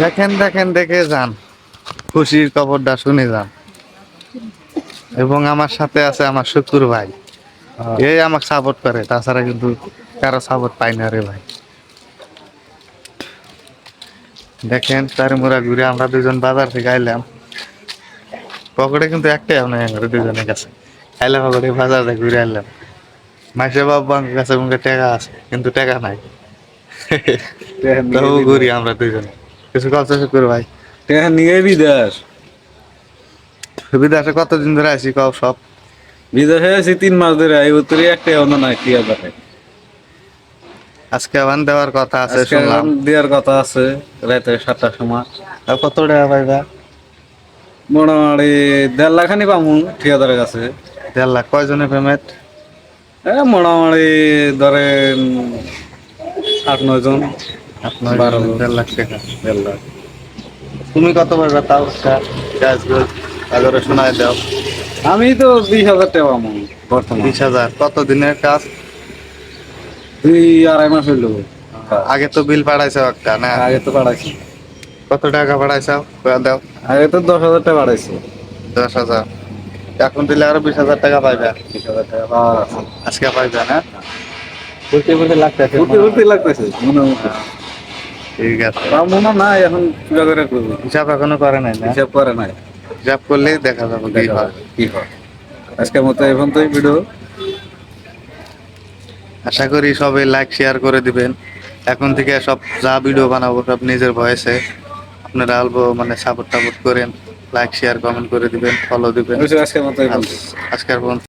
দেখেন দেখেন দেখে যান, খুশির খবরটা শুনে যান। এবং আমার সাথে আছে আমার শুকুর ভাই, এই আমাকে সাপোর্ট করে, তাছাড়া কিন্তু কারো সাপোর্ট পাই না রে ভাই। দেখেন তার মোরা ঘুরে আমরা দুজন বাজার থেকে আইলাম, পকেটে কিন্তু একটাই আপনার দুজনের কাছে আইলাম, পকেটে বাজার থেকে ঘুরে আইলাম। মাসে বাবার কাছে মুখে টাকা আছে কিন্তু টাকা নাই, তবু ঘুরি আমরা দুজনে। কিছু কথা শুকুর ভাই, নিয়ে বিদেশ বিদেশে কতদিন ধরে আছি কও সব? বিদেশে আছি 3 মাস ধরে, এই উত্তরে একটা অন্য নাই কি আছে। আজকে আবার দেওয়ার কথা আছে আজকে শুনলাম। দেওয়ার কথা আছে রাতে 7টার সময়। আর কত টাকা পাইবা? মোটামুটি 1.5 লাখ পামু ঠিকাদারের কাছে। 1.5 লাখ কয়জনের পেমেন্ট? মোটামুটি ধরেন 8-9 জন। আপনার 12 জন। 1.5 লাখ টাকা। 1.5 লাখ। তুমি কত পাইবা তাও? কাজ আগে শোনায় দাও। আমি তো 20,000 টাকা পামু বর্তমান। 20,000 কত দিনের কাজ? 2-2.5 মাস হইল। আগে তো বিল পাঠাইছো একটা না? আগে তো বাড়াইছি, কত টাকা পাঠাইছো কয়া দাও? আগে তো 10,000 টাকা বাড়াইছি। 10,000। এখন দিলে আরো 20,000 টাকা পাইবা। 20,000 টাকা পাওয়ার আছে। আজকে পাইবা না? বলতে বলতে লাগতেছে উঠতে উঠতে লাগতেছে মনে মতো। ঠিক আছে। পাবো না না এখন কিবা করে করবো, হিসাব এখনো করে নাই না? হিসাব করে নাই। হিসাব করলেই দেখা যাবে কি দেখা হয়। যাবে কি হয়। আজকের মতো এখন তো ভিডিও। আশা করি সবাই লাইক শেয়ার করে দিবেন। এখন থেকে সব যা ভিডিও বানাবো সব নিজের ভয়েসে, আপনারা অল্প মানে সাপোর্ট টাপোর্ট করেন, লাইক শেয়ার কমেন্ট করে দিবেন, ফলো দিবেন। আজকের মতো আজকের